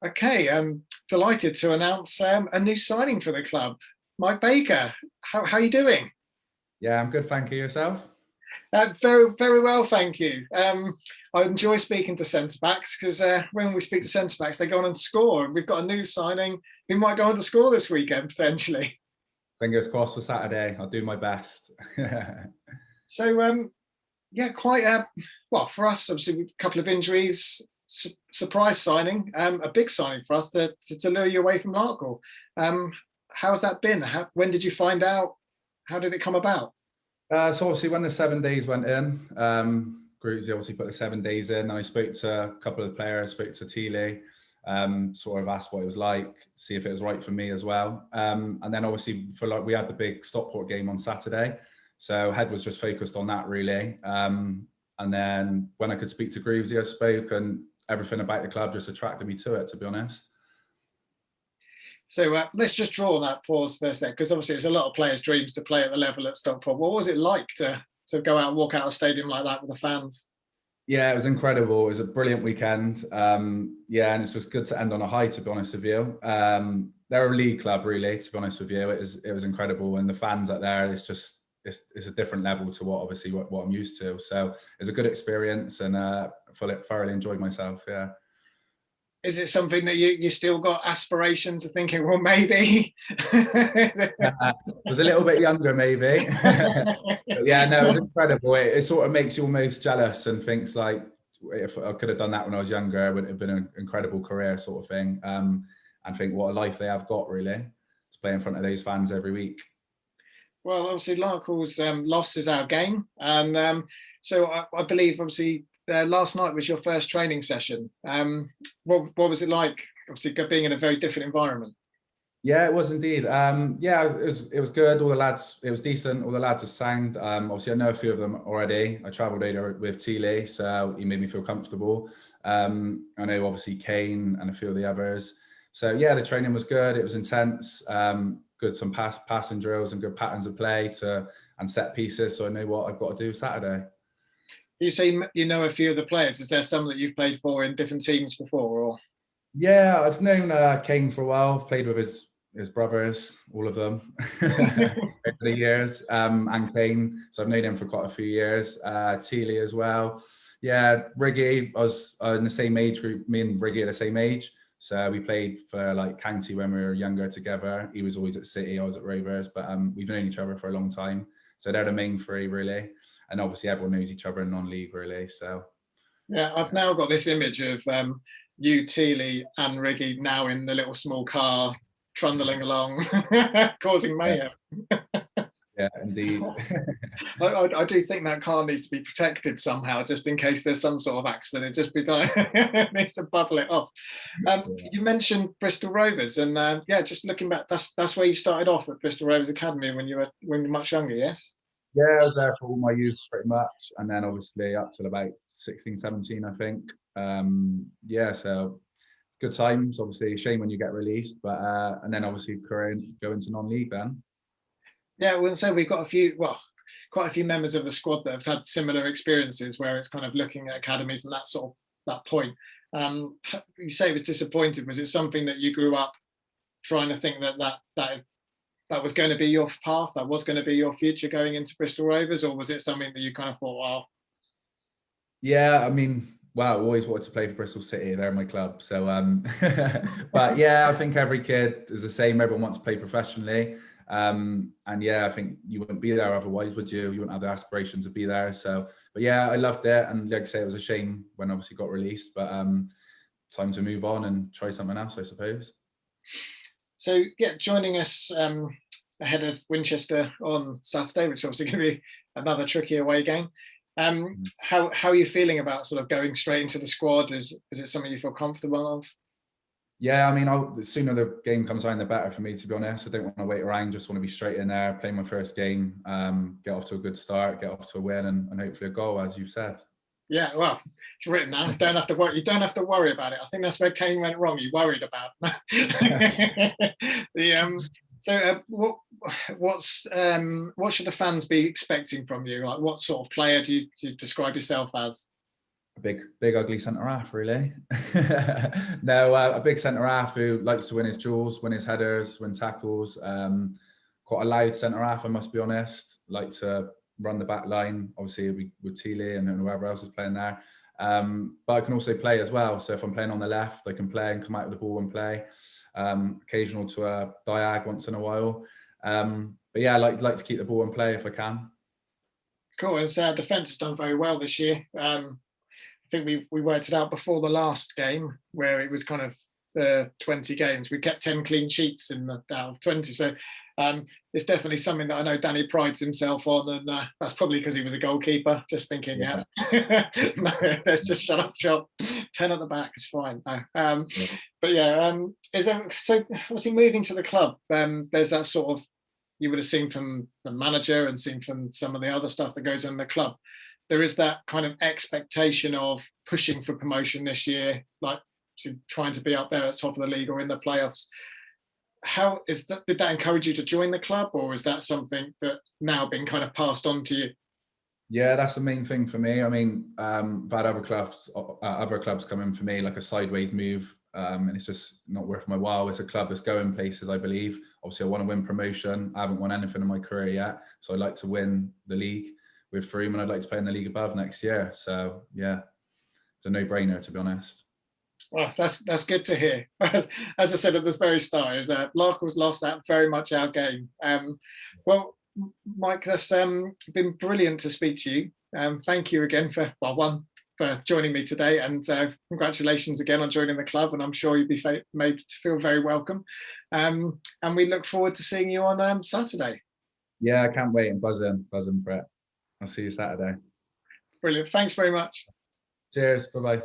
Okay, I'm delighted to announce a new signing for the club. Mike Baker, how are you doing? Yeah, I'm good, thank you. Yourself? Very, very well, thank you. I enjoy speaking to centre backs because when we speak to centre backs, they go on and score. And we've got a new signing who might go on to score this weekend potentially. Fingers crossed for Saturday. I'll do my best. So, yeah, quite well for us. Obviously, a couple of injuries, surprise signing, a big signing for us to lure you away from Larkhall. Um, how's that been? When did you find out? How did it come about? So obviously when the 7 days went in, Gruzy obviously put the 7 days in, and I spoke to a couple of the players, spoke to Teely, sort of asked what it was like, see if it was right for me as well. And then obviously we had the big Stockport game on Saturday. So head was just focused on that really. And then when I could speak to Groovesy, I spoke, and everything about the club just attracted me to it, to be honest. So let's just draw on that pause for a sec, because obviously it's a lot of players' dreams to play at the level at Stockport. What was it like to go out and walk out of a stadium like that with the fans? Yeah, it was incredible. It was a brilliant weekend. Yeah, and it's just good to end on a high, to be honest with you. They're a league club, really, to be honest with you. It was incredible. And the fans out there, it's a different level to what I'm used to. So it's a good experience, and thoroughly enjoyed myself, yeah. Is it something that you still got aspirations of thinking, well, maybe? I was a little bit younger, maybe. But yeah, no, it was incredible. It sort of makes you almost jealous and thinks like, if I could have done that when I was younger, it would have been an incredible career, sort of thing. And think what a life they have got, really, to play in front of those fans every week. Well, obviously, Larkhall's loss is our game. And so I believe, obviously, last night was your first training session. What was it like, obviously, being in a very different environment? Yeah, it was indeed. Yeah, it was good. All the lads, it was decent. All the lads are sound. Obviously, I know a few of them already. I travelled over with Teely, so he made me feel comfortable. I know obviously Kane and a few of the others. So yeah, the training was good. It was intense. Good, some passing drills and good patterns of play and set pieces. So I know what I've got to do Saturday. You say you know a few of the players. Is there some that you've played for in different teams before, or? Yeah, I've known Kane for a while. I've played with his brothers, all of them, over the years, and Kane. So I've known him for quite a few years. Teely as well. Yeah, Riggy, I was in the same age group. Me and Riggy are the same age. So we played for like county when we were younger together. He was always at City, I was at Rovers, but we've known each other for a long time. So they're the main three, really. And obviously everyone knows each other in non-league, really. So yeah, I've now got this image of you, Teely, and Riggy now in the little small car trundling along, causing mayhem. Yeah, indeed. I do think that car needs to be protected somehow, just in case there's some sort of accident. It just be it needs to bubble it off. You mentioned Bristol Rovers, and yeah, just looking back, that's where you started off at Bristol Rovers Academy when you were much younger, yes? Yeah, I was there for all my youth pretty much. And then obviously up till about 16, 17, I think. Yeah, so good times. Obviously, shame when you get released, but and then obviously career go into non-league then. Yeah, well, so we've got quite a few members of the squad that have had similar experiences where it's kind of looking at academies and that sort of that point. You say it was disappointed. Was it something that you grew up trying to think that was going to be your path, that was going to be your future going into Bristol Rovers, or was it something that you kind of thought, well? Yeah, I mean, wow, I always wanted to play for Bristol City. They're my club. So, but yeah, I think every kid is the same. Everyone wants to play professionally. And yeah, I think you wouldn't be there otherwise, would you? You wouldn't have the aspirations to be there. So, but yeah, I loved it. And like I say, it was a shame when obviously got released, but time to move on and try something else, I suppose. So yeah, joining us ahead of Winchester on Saturday, which is obviously going to be another tricky away game. How are you feeling about sort of going straight into the squad? Is it something you feel comfortable of? Yeah, I mean, the sooner the game comes around, the better for me, to be honest. I don't want to wait around. Just want to be straight in there, play my first game, get off to a good start, get off to a win, and hopefully a goal, as you've said. Yeah, well, it's written now. Don't have to worry. You don't have to worry about it. I think that's where Kane went wrong. You worried about So what should the fans be expecting from you? Like, what sort of player do you describe yourself as? A big ugly centre half, really. No, a big centre half who likes to win his duels, win his headers, win tackles. Quite a loud centre half, I must be honest. Like to run the back line, obviously with Teely and whoever else is playing there. But I can also play as well. So if I'm playing on the left, I can play and come out with the ball and play. Occasional to a diag once in a while. But yeah, I like to keep the ball and play if I can. Cool. And so our defence has done very well this year. I think we worked it out before the last game where it was kind of 20 games. We kept 10 clean sheets out of 20. So it's definitely something that I know Danny prides himself on, and that's probably because he was a goalkeeper. Just thinking, no, let's just shut up shop. 10 at the back is fine. No. But yeah, is there, so obviously moving to the club, there's that sort of, you would have seen from the manager and seen from some of the other stuff that goes on in the club. There is that kind of expectation of pushing for promotion this year, like trying to be up there at the top of the league or in the playoffs. How is that? Did that encourage you to join the club, or is that something that now been kind of passed on to you? Yeah, that's the main thing for me. I mean, I've had other clubs come in for me, like a sideways move, and it's just not worth my while. It's a club that's going places, I believe. Obviously, I want to win promotion. I haven't won anything in my career yet, so I'd like to win the league with Frome, and I'd like to play in the league above next year. So yeah, it's a no-brainer, to be honest. Well, that's good to hear. As I said at the very start, is that Larkhall's lost that very much our game. Well, Mike, that's been brilliant to speak to you. Thank you again for joining me today, and congratulations again on joining the club. And I'm sure you'll be made to feel very welcome. And we look forward to seeing you on Saturday. Yeah, I can't wait. I'm buzzing, Brett. I'll see you Saturday. Brilliant. Thanks very much. Cheers. Bye-bye.